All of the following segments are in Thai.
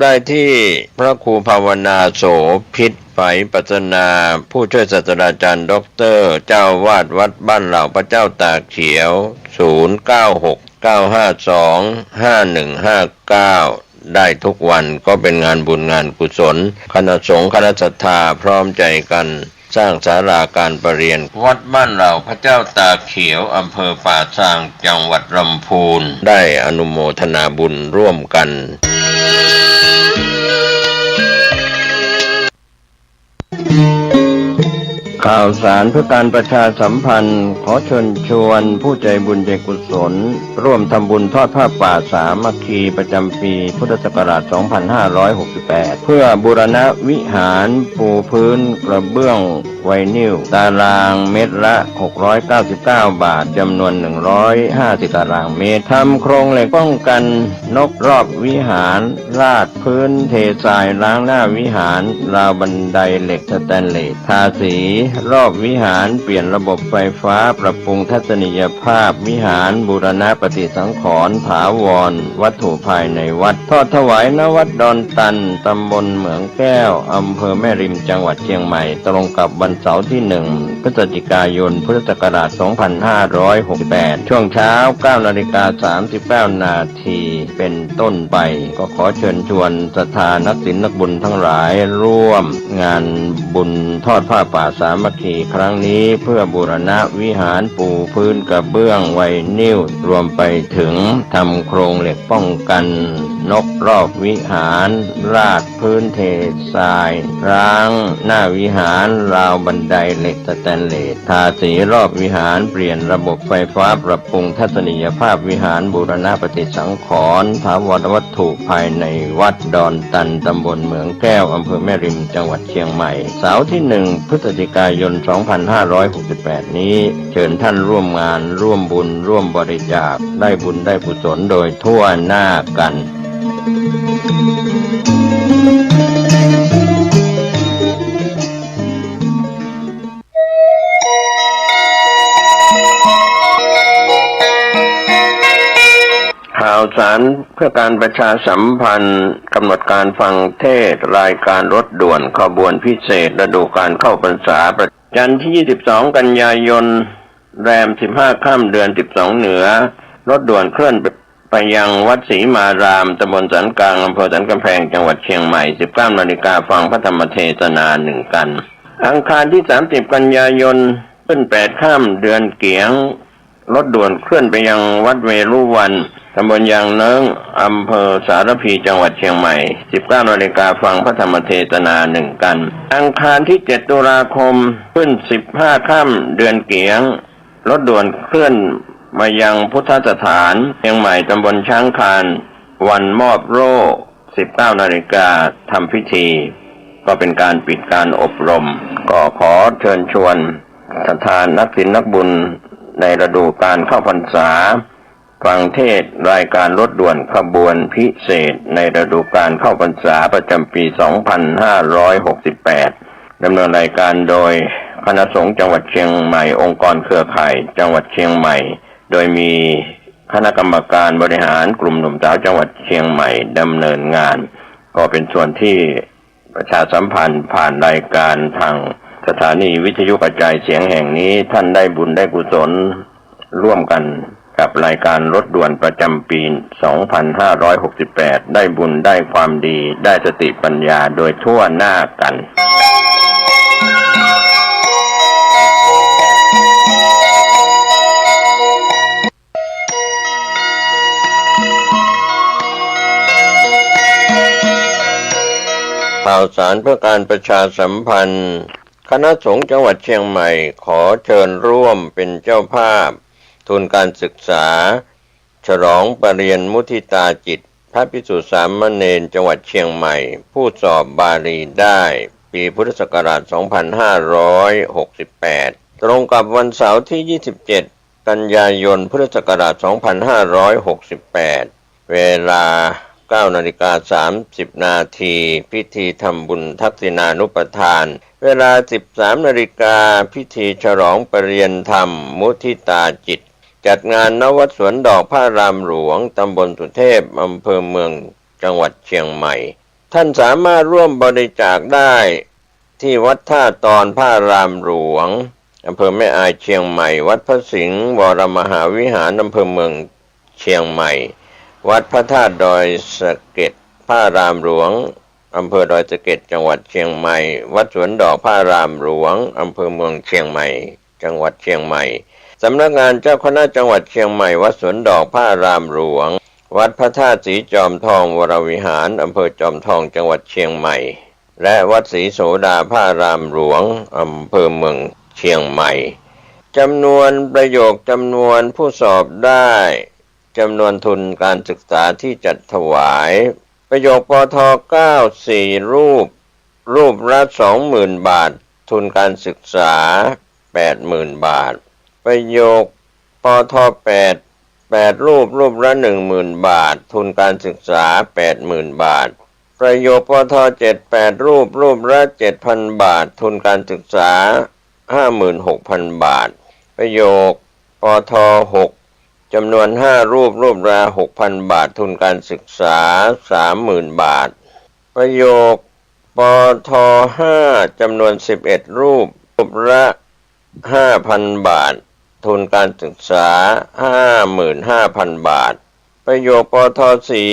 ได้ที่พระครูภาวนาโสภิตไฝปัสนาผู้ช่วยศาสตราจารย์ด็อกเตอร์เจ้าวาดวัดบ้านเหล่าพระเจ้าตากเขียว0969525159ได้ทุกวันก็เป็นงานบุญงานกุศลคณะสงฆ์คณะศรัทธาพร้อมใจกันสร้างศาลาการประเรียนวัดบ้านเหล่าพระเจ้าตากเขียวอำเภอป่าซางจังหวัดลำพูนได้อนุโมทนาบุญร่วมกันข่าวสารเพื่อการประชาสัมพันธ์ขอเชิญชวนผู้ใจบุญใจกุศลร่วมทำบุญทอดผ้าป่าสามัคคีประจำปีพุทธศักราช 2568 เพื่อบูรณะวิหารปูพื้นกระเบื้องไวนิลตารางเมตรละ699 บาทจำนวน150ตารางเมตรทำโครงเหล็กป้องกันนกรอบวิหารราดพื้นเททรายล้างหน้าวิหารราวบันไดเหล็กสแตนเลสทาสีรอบวิหารเปลี่ยนระบบไฟฟ้าปรับปรุงทัศนียภาพวิหารบูรณะปฏิสังขรณ์ถาวรวัตถุภายในวัดทอดถวายณวัดดอนตันตำบลเหมืองแก้วอำเภอแม่ริมจังหวัดเชียงใหม่ตรงกับวันเสาร์ที่1พฤศจิกายนพุทธศักราช 2568 ช่วงเช้า 9:39 นาทีเป็นต้นไปก็ขอเชิญชวนศรัทธานักศีลนักบุญทั้งหลายร่วมงานบุญทอดผ้าป่าสามัคคีครั้งนี้เพื่อบูรณะวิหารปูพื้นกระเบื้องไวนิลรวมไปถึงทำโครงเหล็กป้องกันนกรอบวิหารราดพื้นเททรายร้างหน้าวิหารราวบันไดเหล็กสแตนเลสทาสีรอบวิหารเปลี่ยนระบบไฟฟ้าปรับปรุงทัศนียภาพวิหารบูรณะปฏิสังขรณ์ถาวรวัตถุภายในวัดดอนตันตำบลเหมืองแก้วอำเภอแม่ริมจังหวัดเชียงใหม่เสาร์ที่1พฤศจิกายน 2568 นี้เชิญท่านร่วมงานร่วมบุญร่วมบริจาคได้บุญได้กุศลโดยทั่วหน้ากันข่าวสารเพื่อการประชาสัมพันธ์กำหนดการฟังเทศรายการรถด่วนขบวนพิเศษฤดูกาลเข้าพรรษาประจันทร์ที่22กันยายนแรม15ค่ำเดือน12เหนือรถด่วนเคลื่อนไปยังวัดศรีมารามตำบลสันกลางอำเภอสันกำแพงจังหวัดเชียงใหม่ 19 นาฬิกาฟังพระธรรมเทศนา1กันอังคารที่30กันยายนขึ้น8ค่ำเดือนเกียงรถด่วนเคลื่อนไปยังวัดเวรุวันตำบลยางเนิ้งอำเภอสารพีจังหวัดเชียงใหม่ 19 นาฬิกาฟังพระธรรมเทศนา1กันอังคารที่7ตุลาคมขึ้น15ค่ำเดือนเกียงรถด่วนเคลื่อนมายังพุทธสถานเชียงใหม่ตำบลช้างคานวันมอบโล่ 19 นาฬิกาทำพิธีก็เป็นการปิดการอบรมก็ขอเชิญชวนศรัทธานักศีลนักบุญในฤดูกาลเข้าพรรษาฟังเทศรายการรถด่วนขบวนพิเศษในฤดูกาลเข้าพรรษาประจำปี 2568 ดำเนินรายการโดยคณะสงฆ์จังหวัดเชียงใหม่องค์กรเครือข่ายจังหวัดเชียงใหม่โดยมีคณะกรรมการบริหารกลุ่มหนุ่มสาวจังหวัดเชียงใหม่ดำเนินงานก็เป็นส่วนที่ประชาสัมพันธ์ผ่านรายการทางสถานีวิทยุกระจายเสียงแห่งนี้ท่านได้บุญได้กุศลร่วมกันกับรายการรถด่วนประจำปี 2568 ได้บุญได้ความดีได้สติปัญญาโดยทั่วหน้ากันข่าวสารเพื่อการประชาสัมพันธ์คณะสงฆ์จังหวัดเชียงใหม่ขอเชิญร่วมเป็นเจ้าภาพทุนการศึกษาฉลองปรริญญามุทิตาจิตพระภิกษุสามเณรจังหวัดเชียงใหม่ผู้สอบบาลีได้ปีพุทธศักราช 2568 ตรงกับวันเสาร์ที่ 27 กันยายนพุทธศักราช 2568 เวลา 9:30 นาทีพิธีทำบุญทักษิณานุปทานเวลา 13 นาฬิกาพิธีฉลองปรริญญาธรรมมุทิตาจิตจัดงานณวัดสวนดอกพระรามหลวงตำบลสุเทพอำเภอเมืองจังหวัดเชียงใหม่ ท่านสามารถร่วมบริจาคได้ที่วัดท่าตอนพระรามหลวงอำเภอแม่อายเชียงใหม่วัดพระสิงห์วรมหาวิหารอำเภอเมืองเชียงใหม่วัดพระธาตุดอยสะเก็ดพระรามหลวงอำเภอดอยสะเก็ดจังหวัดเชียงใหม่วัดสวนดอกพระรามหลวงอำเภอเมืองเชียงใหม่จังหวัดเชียงใหม่สำนักงานเจ้าคณะจังหวัดเชียงใหม่วัดสวนดอกพระรามหลวงวัดพระธาตุสีจอมทองวรวิหารอำเภอจอมทองจังหวัดเชียงใหม่และวัดศรีโสดาพระรามหลวงอำเภอเมืองเชียงใหม่จำนวนประโยคจำนวนผู้สอบได้จำนวนทุนการศึกษาที่จัดถวายประโยคปท9 4รูปละ 20,000 บาททุนการศึกษา 80,000 บาทประโยคปท8รูปละ 10,000 บาททุนการศึกษา 80,000 บาทประโยคปท7 8รูปละ 7,000 บาททุนการศึกษา 56,000 บาทประโยคปท6จำนวน5รูปละ 6,000 บาททุนการศึกษา 30,000 บาทประโยคปท5จำนวน11รูปละ 5,000 บาททุนการศึกษา 55,000 บาทประโยคปท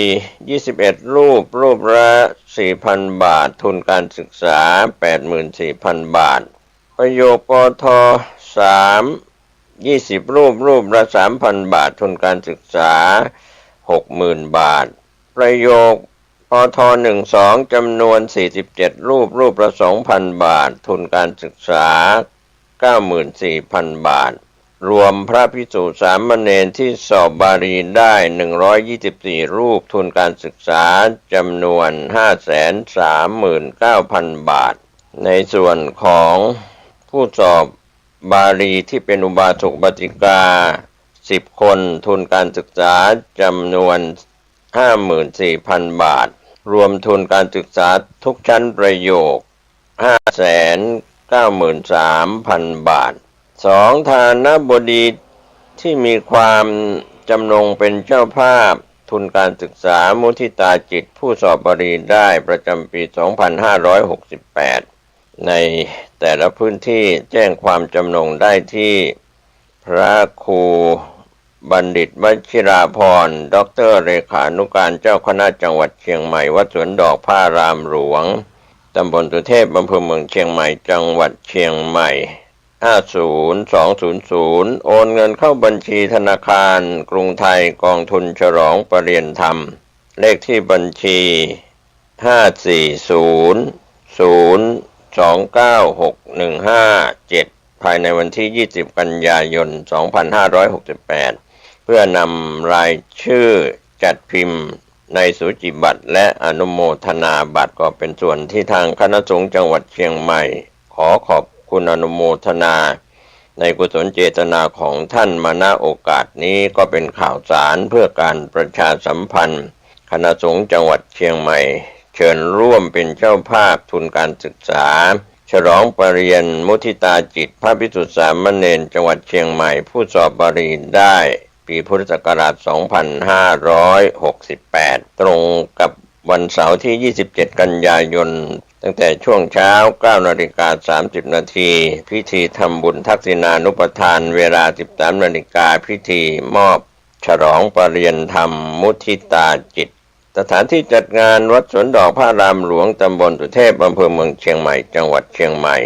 4 21รูปละ 4,000 บาททุนการศึกษา 84,000 บาทประโยคปท3 20รูปละ 3,000 บาททุนการศึกษา 60,000 บาทประโยคปท12จำนวน47รูปละ 2,000 บาททุนการศึกษา 94,000 บาทรวมพระภิกษุสามเณรที่สอบบาลีได้124รูปทุนการศึกษาจำนวน 539,000 บาทในส่วนของผู้สอบบาลีที่เป็นอุบาสกอุบาสิกา10คนทุนการศึกษาจำนวน 54,000 บาทรวมทุนการศึกษาทุกชั้นประโยค 593,000 บาท2ทานบดีที่มีความจำนงเป็นเจ้าภาพทุนการศึกษามุทิตาจิตผู้สอบบาลีได้ประจำปี 2568 ในแต่ละพื้นที่แจ้งความจำนงได้ที่พระครูบัณฑิตวชิราภรณ์ด็อกเตอร์เลขานุการเจ้าคณะจังหวัดเชียงใหม่วัดสวนดอกพระรามหลวงตำบลสุเทพอำเภอเมืองเชียงใหม่จังหวัดเชียงใหม่50200โอนเงินเข้าบัญชีธนาคารกรุงไทยกองทุนฉลองประเรียนธรรมเลขที่บัญชี540029615ภายในวันที่20กันยายน2568เพื่อนำรายชื่อจัดพิมพ์ในสูจิบัตรและอนุโมทนาบัตรก็เป็นส่วนที่ทางคณะสงฆ์จังหวัดเชียงใหม่ขอขอบคุณอนุโมทนาในกุศลเจตนาของท่านมาณโอกาสนี้ก็เป็นข่าวสารเพื่อการประชาสัมพันธ์คณะสงฆ์จังหวัดเชียงใหม่เชิญร่วมเป็นเจ้าภาพทุนการศึกษาฉลองปรริญญามุทิตาจิตพระภิกษุสามเณรจังหวัดเชียงใหม่ผู้สอบบาลีได้ปีพุทธศักราช 2568 ตรงกับวันเสาร์ที่ 27 กันยายนตั้งแต่ช่วงเช้า 9:30 นาทีพิธีทำบุญทักษิณานุปทานเวลา 13 นาฬิกาพิธีมอบฉลองปรริญญาธรรมมุทิตาจิตสถานที่จัดงานวัดสวนดอกพระรามหลวงตำบลสุเทพอำเภอเมืองเชียงใหม่จังหวัดเชียงใหม่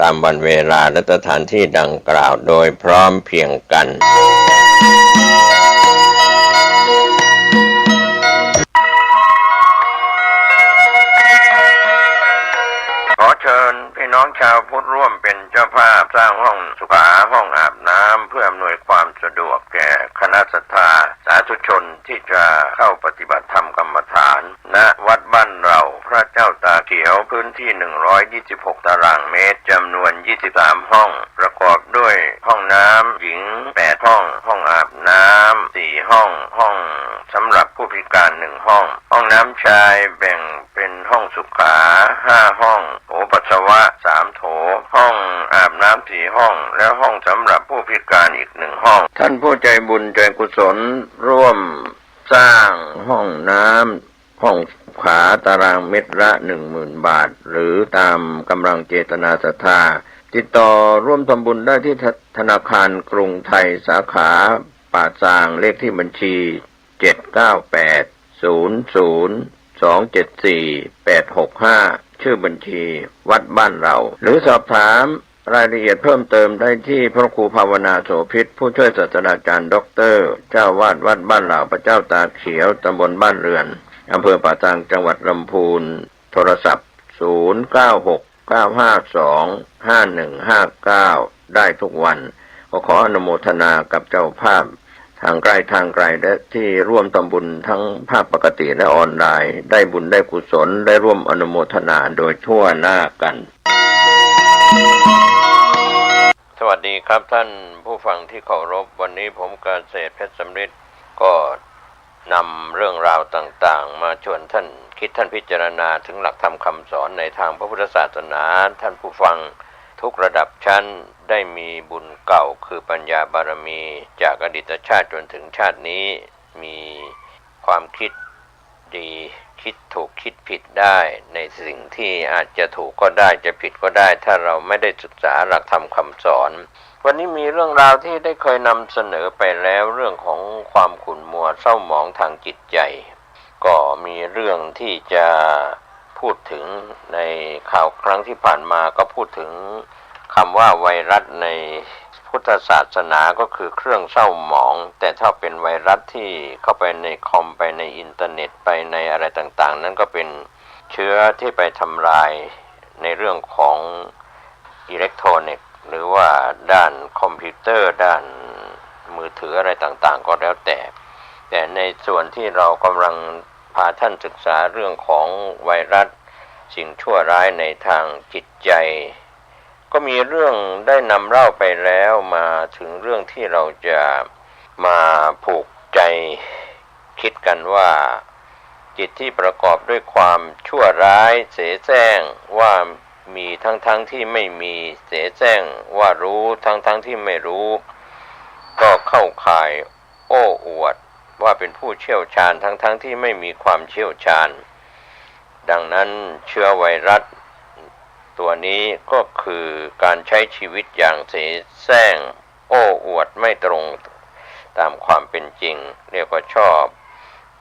ตามวันเวลาและสถานที่ดังกล่าวโดยพร้อมเพรียงกันเชิญพี่น้องชาวพุทธร่วมเป็นเจ้าภาพสร้างห้องสุขาห้องอาบน้ำเพื่ออำนวยความสะดวกแก่คณะศรัทธาสาธุชนที่จะเข้าปฏิบัติธรรมกรรมฐานณวัดบ้านเราพระเจ้าตาเขียวพื้นที่126ตารางเมตรจำนวน23ห้องประกอบด้วยห้องน้ำหญิง8ห้องห้องอาบน้ำ4ห้องห้องสำหรับผู้พิการ1ห้องห้องน้ำชายแบ่งเป็นห้องสุขา5ห้องโถปัสสาวะ3โถห้องอาบน้ำ4ห้องและห้องสำหรับผู้พิการอีก1ห้องท่านผู้ใจบุญใจกุศลร่วมสร้างห้องน้ำห้องสุขา ตารางเม็ดละ 10,000 บาทหรือตามกำลังเจตนาศรัทธาติดต่อร่วมทำบุญได้ที่ธนาคารกรุงไทยสาขาป่าซางเลขที่บัญชี79800274865ชื่อบัญชีวัดบ้านเราหรือสอบถามรายละเอียดเพิ่มเติมได้ที่พระครูภาวนาโสภิตผู้ช่วยศาสตราจารย์ด็อกเตอร์เจ้าวาดวัดบ้านเหล่าพระเจ้าตากเขียวตำบลบ้านเรือนอำเภอป่าซางจังหวัดลำพูนโทรศัพท์0969525159ได้ทุกวันขออนุโมทนากับเจ้าภาพทางใกล้ทางไกลและที่ร่วมทำบุญทั้งภาพปกติและออนไลน์ได้บุญได้กุศลได้ร่วมอนุโมทนาโดยทั่วหน้ากันสวัสดีครับท่านผู้ฟังที่เคารพวันนี้ผมเกษตรเพชรสำริดก็นำเรื่องราวต่างๆมาชวนท่านคิดท่านพิจารณาถึงหลักธรรมคำสอนในทางพระพุทธศาสนาท่านผู้ฟังทุกระดับชั้นได้มีบุญเก่าคือปัญญาบารมีจากอดีตชาติจนถึงชาตินี้มีความคิดดีคิดถูกคิดผิดได้ในสิ่งที่อาจจะถูกก็ได้จะผิดก็ได้ถ้าเราไม่ได้ศึกษาหลักธรรมคำสอนวันนี้มีเรื่องราวที่ได้เคยนำเสนอไปแล้วเรื่องของความขุ่นมัวเศร้าหมองทางจิตใจก็มีเรื่องที่จะพูดถึงในข่าวครั้งที่ผ่านมาก็พูดถึงคำว่าไวรัสในพุทธศาสนาก็คือเครื่องเศร้าหมองแต่ถ้าเป็นไวรัสที่เข้าไปในคอมไปในอินเทอร์เน็ตไปในอะไรต่างๆนั้นก็เป็นเชื้อที่ไปทำลายในเรื่องของอิเล็กทรอนิกส์หรือว่าด้านคอมพิวเตอร์ด้านมือถืออะไรต่างๆก็แล้วแต่ในส่วนที่เรากำลังพาท่านศึกษาเรื่องของไวรัสสิ่งชั่วร้ายในทางจิตใจก็มีเรื่องได้นำเล่าไปแล้วมาถึงเรื่องที่เราจะมาผูกใจคิดกันว่าจิตที่ประกอบด้วยความชั่วร้ายเสแสร้งว่ามีทั้งที่ไม่มีเสแสร้งว่ารู้ทั้งที่ไม่รู้ก็เข้าข่ายโอ้อวดว่าเป็นผู้เชี่ยวชาญทั้งที่ไม่มีความเชี่ยวชาญดังนั้นเชื้อไวรัสตัวนี้ก็คือการใช้ชีวิตอย่างเสแสร้งโอ้อวดไม่ตรงตามความเป็นจริงเรียกว่าชอบ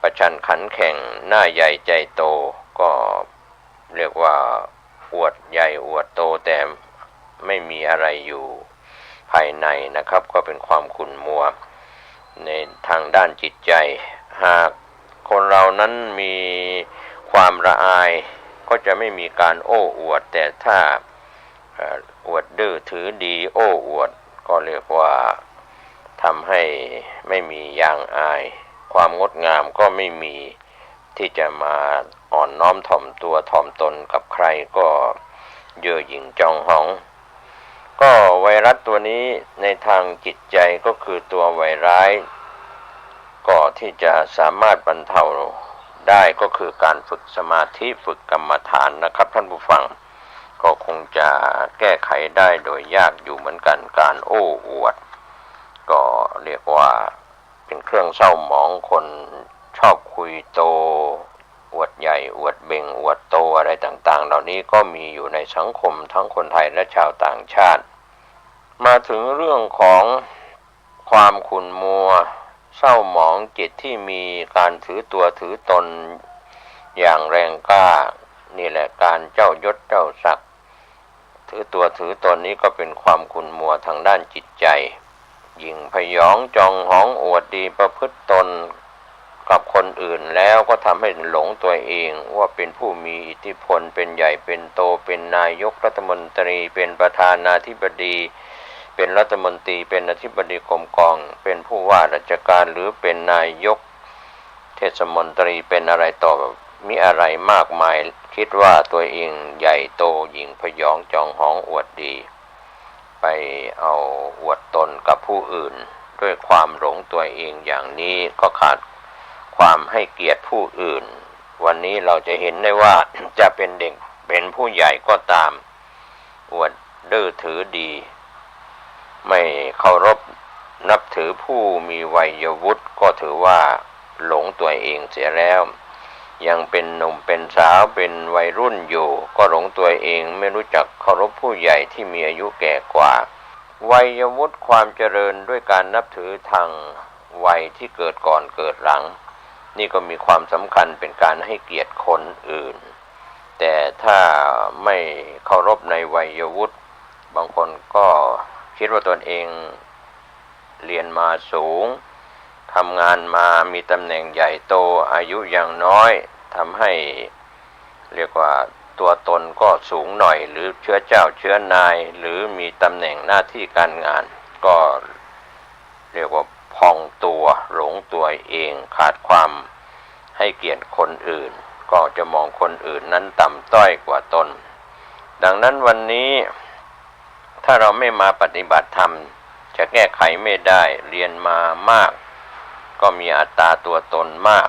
ประชันขันแข่งหน้าใหญ่ใจโตก็เรียกว่าอวดใหญ่อวดโตแต่ไม่มีอะไรอยู่ภายในนะครับก็เป็นความขุ่นมัวในทางด้านจิตใจหากคนเรานั้นมีความละอายก็จะไม่มีการโอ้อวดแต่ถ้าอวดดื้อถือดีโอ้อวดก็เรียกว่าทำให้ไม่มียางอายความงดงามก็ไม่มีที่จะมาอ่อนน้อมถ่อมตัวถ่อมตนกับใครก็เย่อหยิ่งจองหองก็ไวรัสตัวนี้ในทางจิตใจก็คือตัวไวร้ายก็ที่จะสามารถบรรเทาได้ก็คือการฝึกสมาธิฝึกกรรมฐานนะครับท่านผู้ฟังก็คงจะแก้ไขได้โดยยากอยู่เหมือนกันการโอ้อวดก็เรียกว่าเป็นเครื่องเศร้าหมองคนชอบคุยโตอวดใหญ่อวดเบ่งอวดโตอะไรต่างๆเหล่านี้ก็มีอยู่ในสังคมทั้งคนไทยและชาวต่างชาติมาถึงเรื่องของความขุ่นมัวเศร้าหมองจิตที่มีการถือตัวถือตนอย่างแรงกล้านี่แหละการเจ้ายศเจ้าศักดิ์ถือตัวถือตนนี้ก็เป็นความขุ่นมัวทางด้านจิตใจยิ่งพยองจองหองอวดดีประพฤติตนกับคนอื่นแล้วก็ทำให้หลงตัวเองว่าเป็นผู้มีอิทธิพลเป็นใหญ่เป็นโตเป็นนายกรัฐมนตรีเป็นประธานาธิบดีเป็นรัฐมนตรีเป็นอธิบดีกรมกองเป็นผู้ว่าราชการหรือเป็นนายกเทศมนตรีเป็นอะไรต่อมีอะไรมากมายคิดว่าตัวเองใหญ่โตหยิ่งพยองจองหองอวดดีไปเอาอวดตนกับผู้อื่นด้วยความหลงตัวเองอย่างนี้ก็ขาดความให้เกียรติผู้อื่นวันนี้เราจะเห็นได้ว่าจะเป็นเด็กเป็นผู้ใหญ่ก็ตามอวดดื้อถือดีไม่เคารพนับถือผู้มีวัยวุฒิก็ถือว่าหลงตัวเองเสียแล้ว ยังเป็นหนุ่มเป็นสาวเป็นวัยรุ่นอยู่ก็หลงตัวเองไม่รู้จักเคารพผู้ใหญ่ที่มีอายุแก่กว่าวัยวุฒิความเจริญด้วยการนับถือทางวัยที่เกิดก่อนเกิดหลังนี่ก็มีความสำคัญเป็นการให้เกียรติคนอื่นแต่ถ้าไม่เคารพในวัยวุฒิบางคนก็คิดว่าตนเองเรียนมาสูงทำงานมามีตำแหน่งใหญ่โตอายุยังน้อยทำให้เรียกว่าตัวตนก็สูงหน่อยหรือเชื้อเจ้าเชื้อนายหรือมีตำแหน่งหน้าที่การงานก็เรียกว่าพองตัวหลงตัวเองขาดความให้เกียรติคนอื่นก็จะมองคนอื่นนั้นต่ำต้อยกว่าตนดังนั้นวันนี้ถ้าเราไม่มาปฏิบัติธรรมจะแก้ไขไม่ได้เรียนมามากก็มีอัตตาตัวตนมาก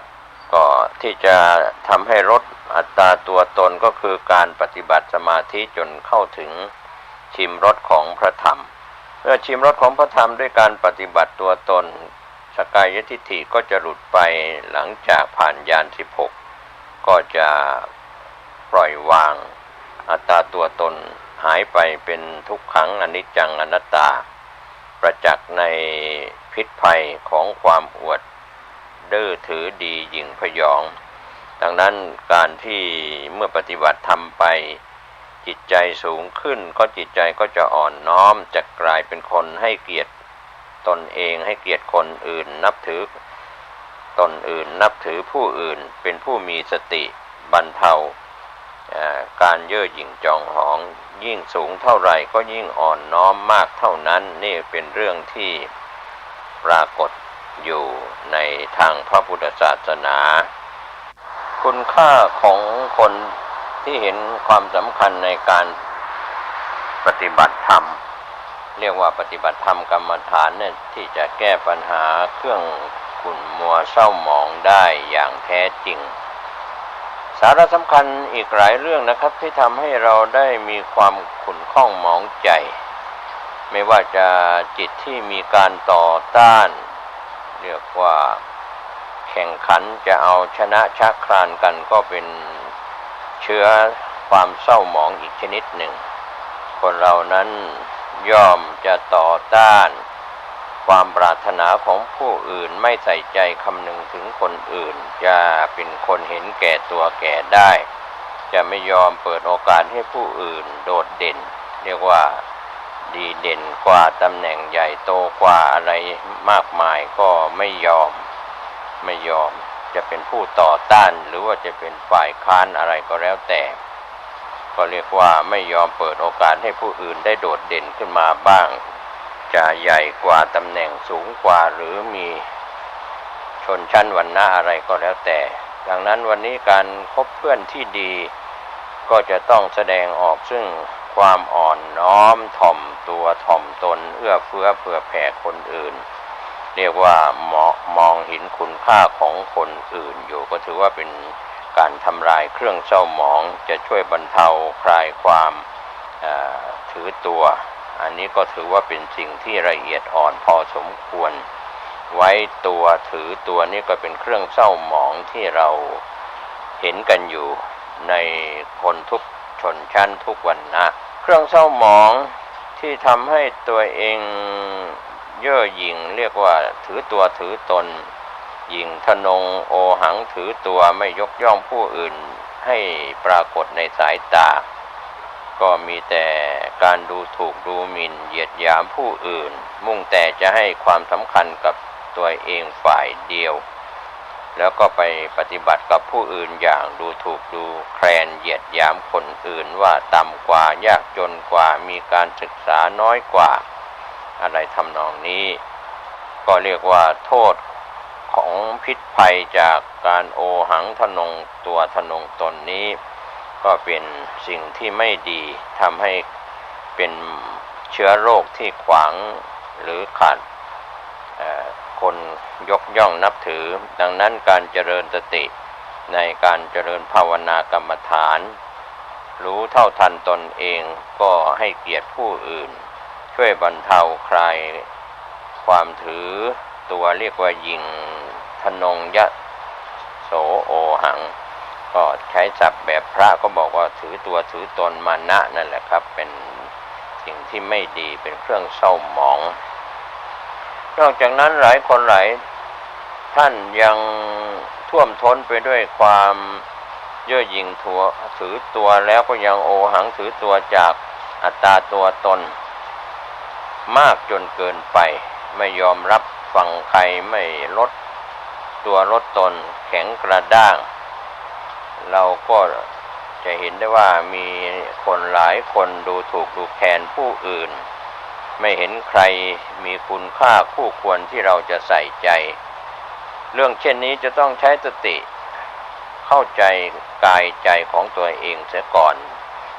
ก็ที่จะทำให้ลดอัตตาตัวตนก็คือการปฏิบัติสมาธิจนเข้าถึงชิมรสของพระธรรมเมื่อชิมรสของพระธรรมด้วยการปฏิบัติตัวตนสกายทิฏฐิก็จะหลุดไปหลังจากผ่านญาณ16ก็จะปล่อยวางอัตตาตัวตนหายไปเป็นทุกขังอนิจจังอนัตตาประจักษ์ในพิษภัยของความอวดดื้อถือดีหยิ่งพยองดังนั้นการที่เมื่อปฏิบัติทำไปจิตใจสูงขึ้นก็จิตใจก็จะอ่อนน้อมจะกลายเป็นคนให้เกียรติตนเองให้เกียรติคนอื่นนับถือตนอื่นนับถือผู้อื่นเป็นผู้มีสติบรรเทาการเย่อหยิ่งจองหองยิ่งสูงเท่าไหร่ก็ยิ่งอ่อนน้อมมากเท่านั้นนี่เป็นเรื่องที่ปรากฏอยู่ในทางพระพุทธศาสนาคุณค่าของคนที่เห็นความสำคัญในการปฏิบัติธรรมเรียกว่าปฏิบัติธรรมกรรมฐานเนี่ยที่จะแก้ปัญหาเครื่องขุ่นมัวเศร้าหมองได้อย่างแท้จริงสาระสำคัญอีกหลายเรื่องนะครับที่ทำให้เราได้มีความขุ่นข้องหมองใจไม่ว่าจะจิตที่มีการต่อต้านเรียกว่าแข่งขันจะเอาชนะชักครานกันก็เป็นเชื้อความเศร้าหมองอีกชนิดหนึ่งคนเรานั้นย่อมจะต่อต้านความปรารถนาของผู้อื่นไม่ใส่ใจคำนึงถึงคนอื่นจะเป็นคนเห็นแก่ตัวแก่ได้จะไม่ยอมเปิดโอกาสให้ผู้อื่นโดดเด่นเรียกว่าดีเด่นกว่าตำแหน่งใหญ่โตกว่าอะไรมากมายก็ไม่ยอมจะเป็นผู้ต่อต้านหรือว่าจะเป็นฝ่ายค้านอะไรก็แล้วแต่ก็เรียกว่าไม่ยอมเปิดโอกาสให้ผู้อื่นได้โดดเด่นขึ้นมาบ้างจะใหญ่กว่าตำแหน่งสูงกว่าหรือมีชนชั้นวรรณะอะไรก็แล้วแต่ดังนั้นวันนี้การคบเพื่อนที่ดีก็จะต้องแสดงออกซึ่งความอ่อนน้อมถ่อมตัวถ่อมตนเอื้อเฟื้อเผื่อแผ่คนอื่นเรียกว่ามองเห็นคุณค่าของคนอื่นอยู่ก็ถือว่าเป็นการทำลายเครื่องเศร้าหมองจะช่วยบรรเทาคลายความถือตัวอันนี้ก็ถือว่าเป็นสิ่งที่ละเอียดอ่อนพอสมควรไว้ตัวถือตัวนี่ก็เป็นเครื่องเศร้าหมองที่เราเห็นกันอยู่ในคนทุกชนชั้นทุกวรรณะเครื่องเศร้าหมองที่ทำให้ตัวเองเย่อหยิ่งเรียกว่าถือตัวถือตนหยิ่งทะนงโอหังถือตัวไม่ยกย่องผู้อื่นให้ปรากฏในสายตาก็มีแต่การดูถูกดูหมิ่นเหยียดหยามผู้อื่นมุ่งแต่จะให้ความสำคัญกับตัวเองฝ่ายเดียวแล้วก็ไปปฏิบัติกับผู้อื่นอย่างดูถูกดูแคลนเหยียดหยามคนอื่นว่าต่ำกว่ายากจนกว่ามีการศึกษาน้อยกว่าอะไรทำนองนี้ก็เรียกว่าโทษของพิษภัยจากการโอหังทะนงตัวทะนงตนนี้ก็เป็นสิ่งที่ไม่ดีทำให้เป็นเชื้อโรคที่ขวางหรือขาดคนยกย่องนับถือดังนั้นการเจริญสติในการเจริญภาวนากรรมฐานรู้เท่าทันตนเองก็ให้เกียรติผู้อื่นช่วยบรรเทาคลายความถือตัวเรียกว่าหยิ่งทะนงยะโสโอหัง ก็ใช้ศัพท์แบบพระก็บอกว่าถือตัวถือตนมานะนั่นแหละครับเป็นสิ่งที่ไม่ดีเป็นเครื่องเศร้าหมองนอกจากนั้นหลายคนหลายท่านยังท่วมท้นไปด้วยความเย่อหยิ่งถือตัวแล้วก็ยังโอหังถือตัวจากอัตตาตัวตนมากจนเกินไปไม่ยอมรับฟังใครไม่ลดตัวลดตนแข็งกระด้างเราก็จะเห็นได้ว่ามีคนหลายคนดูถูกดูแคลนผู้อื่นไม่เห็นใครมีคุณค่าคู่ควรที่เราจะใส่ใจเรื่องเช่นนี้จะต้องใช้สติเข้าใจกายใจของตัวเองเสียก่อน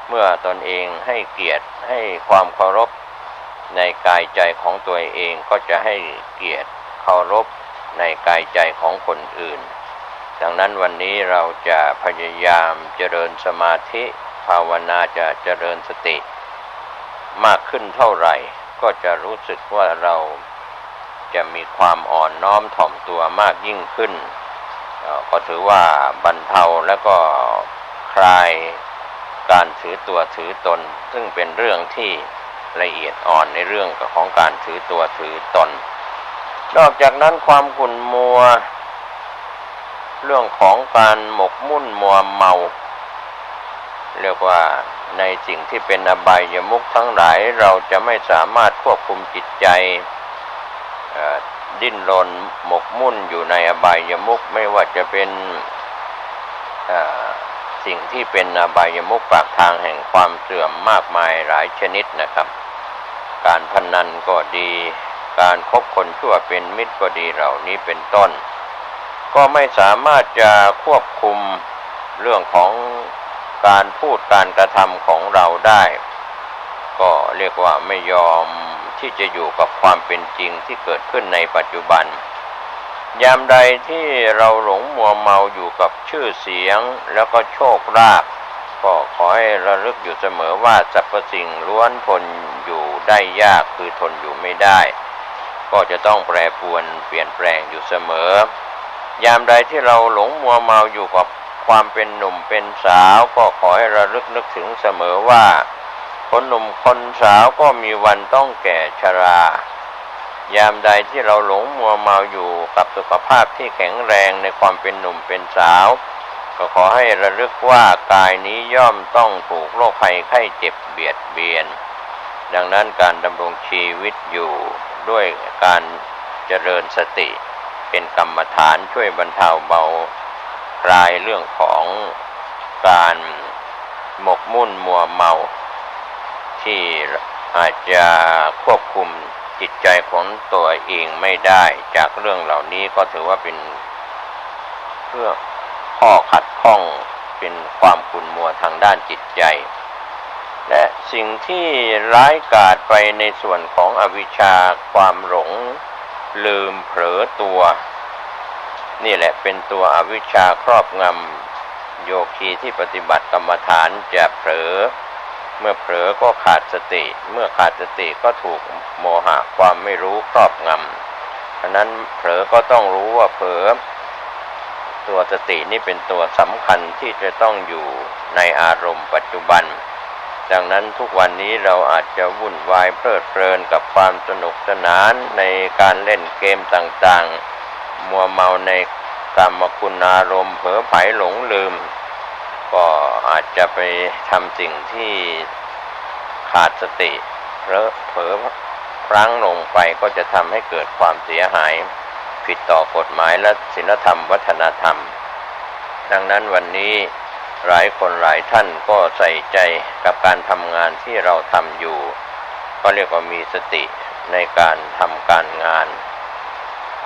เมื่อตนเองให้เกียรติให้ความเคารพในกายใจของตัวเองก็จะให้เกียรติเคารพในกายใจของคนอื่นดังนั้นวันนี้เราจะพยายามเจริญสมาธิภาวนาจะเจริญสติมากขึ้นเท่าไหร่ก็จะรู้สึกว่าเราจะมีความอ่อนน้อมถ่อมตัวมากยิ่งขึ้นก็ถือว่าบรรเทาและก็คลายการถือตัวถือตนซึ่งเป็นเรื่องที่ละเอียดอ่อนในเรื่องของการถือตัวถือตนนอกจากนั้นความขุ่นมัวเรื่องของการหมกมุ่นมัวเมาเรียกว่าในสิ่งที่เป็นอบายมุขทั้งหลายเราจะไม่สามารถควบคุมจิตใจดิ้นรนหมกมุ่นอยู่ในอบายมุขไม่ว่าจะเป็นสิ่งที่เป็นอบายมุขปากทางแห่งความเสื่อมมากมายหลายชนิดนะครับการพนันก็ดีการคบคนชั่วเป็นมิตรก็ดีเหล่านี้เป็นต้นก็ไม่สามารถจะควบคุมเรื่องของการพูดการกระทำของเราได้ก็เรียกว่าไม่ยอมที่จะอยู่กับความเป็นจริงที่เกิดขึ้นในปัจจุบันยามใดที่เราหลงมัวเมาอยู่กับชื่อเสียงแล้วก็โชคลาภก็ขอให้ระลึกอยู่เสมอว่าสรรพสิ่งล้วนทนอยู่ได้ยากคือทนอยู่ไม่ได้ก็จะต้องแปรปรวนเปลี่ยนแปลงอยู่เสมอยามใดที่เราหลงมัวเมาอยู่กับความเป็นหนุ่มเป็นสาวก็ขอให้ระลึกนึกถึงเสมอว่าคนหนุ่มคนสาวก็มีวันต้องแก่ชรายามใดที่เราหลงมัวเมาอยู่กับสุขภาพที่แข็งแรงในความเป็นหนุ่มเป็นสาวก็ขอให้ระลึกว่ากายนี้ย่อมต้องถูกโรคภัยไข้เจ็บเบียดเบียนดังนั้นการดำรงชีวิตอยู่ด้วยการเจริญสติเป็นกรรมฐานช่วยบรรเทาเบาคลายเรื่องของการหมกมุ่นมัวเมาที่อาจจะควบคุมจิตใจของตัวเองไม่ได้จากเรื่องเหล่านี้ก็ถือว่าเป็นเพื่อข้อขัดข้องเป็นความขุ่นมัวทางด้านจิตใจและสิ่งที่ร้ายกาจไปในส่วนของอวิชชาความหลงลืมเผลอตัวนี่แหละเป็นตัวอวิชชาครอบงำโยคีที่ปฏิบัติกรรมฐานจะเผลอเมื่อเผลอก็ขาดสติเมื่อขาดสติก็ถูกโมหะความไม่รู้ครอบงำฉะนั้นเผลอก็ต้องรู้ว่าเผลอตัวสตินี่เป็นตัวสำคัญที่จะต้องอยู่ในอารมณ์ปัจจุบันดังนั้นทุกวันนี้เราอาจจะวุ่นวายเพลิดเพลินกับความสนุกสนานในการเล่นเกมต่างๆมัวเมาในกามคุณอารมณ์เผลอไผลหลงลืมก็อาจจะไปทำสิ่งที่ขาดสติเผลอพลั้งลงไปก็จะทำให้เกิดความเสียหายผิดต่อกฎหมายและศีลธรรมวัฒนธรรมดังนั้นวันนี้หลายคนหลายท่านก็ใส่ใจกับการทำงานที่เราทำอยู่ก็เรียกว่ามีสติในการทำการงาน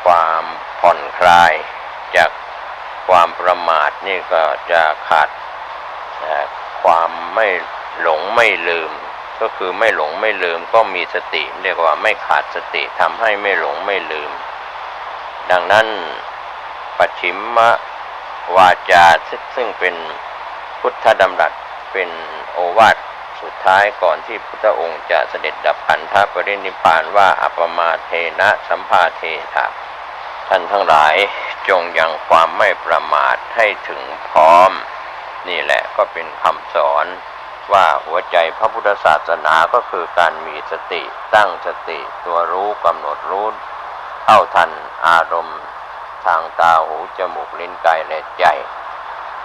ความผ่อนคลายจากความประมาทนี่ก็จะขาดความไม่หลงไม่ลืมก็คือไม่หลงไม่ลืมก็มีสติเรียกว่าไม่ขาดสติทำให้ไม่หลงไม่ลืมดังนั้นปัจฉิมวาจาซึ่งเป็นพุทธดำรัสเป็นโอวาทสุดท้ายก่อนที่พุทธองค์จะเสด็จดับขันธปรินิพพานว่าอัปมาเทนะสัมภาเทถะท่านทั้งหลายจงยังความไม่ประมาทให้ถึงพร้อม นี่แหละก็เป็นคำสอนว่าหัวใจพระพุทธศาสนาก็คือการมีสติตั้งสติตัวรู้กำหนดรู้เท่าทันอารมณ์ทางตาหูจมูกลิ้นกายและใจ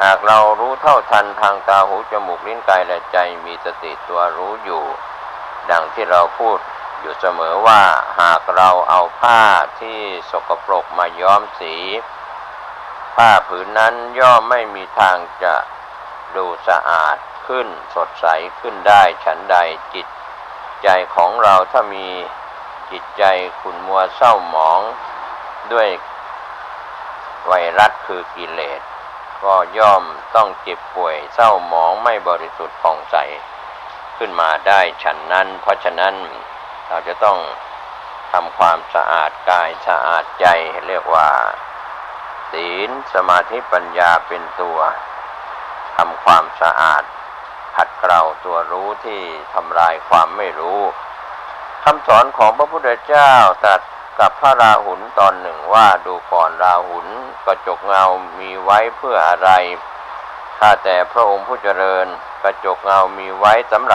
หากเรารู้เท่าทันทางตาหูจมูกลิ้นกายและใจมีสติตัวรู้อยู่ดังที่เราพูดอยู่เสมอว่าหากเราเอาผ้าที่สกปรกมาย้อมสีผ้าผืนนั้นย่อมไม่มีทางจะดูสะอาดขึ้นสดใสขึ้นได้ฉันใดจิตใจของเราถ้ามีจิตใจขุ่นมัวเศร้าหมองด้วยไวรัสคือกิเลสก็ย่อมต้องเจ็บป่วยเศร้าหมองไม่บริสุทธิ์ผ่องใสขึ้นมาได้ฉันนั้นเพราะฉะนั้นเราจะต้องทำความสะอาดกายสะอาดใจเรียกว่าศีลสมาธิปัญญาเป็นตัวทำความสะอาดขัดเกลาตัวรู้ที่ทำลายความไม่รู้คำสอนของพระพุทธเจ้าตรัสกับพระราหุลตอนหนึ่งว่าดูก่อนราหุลกระจกเงามีไว้เพื่ออะไรข้าแต่พระองค์ผู้เจริญกระจกเงามีไว้สำหรับ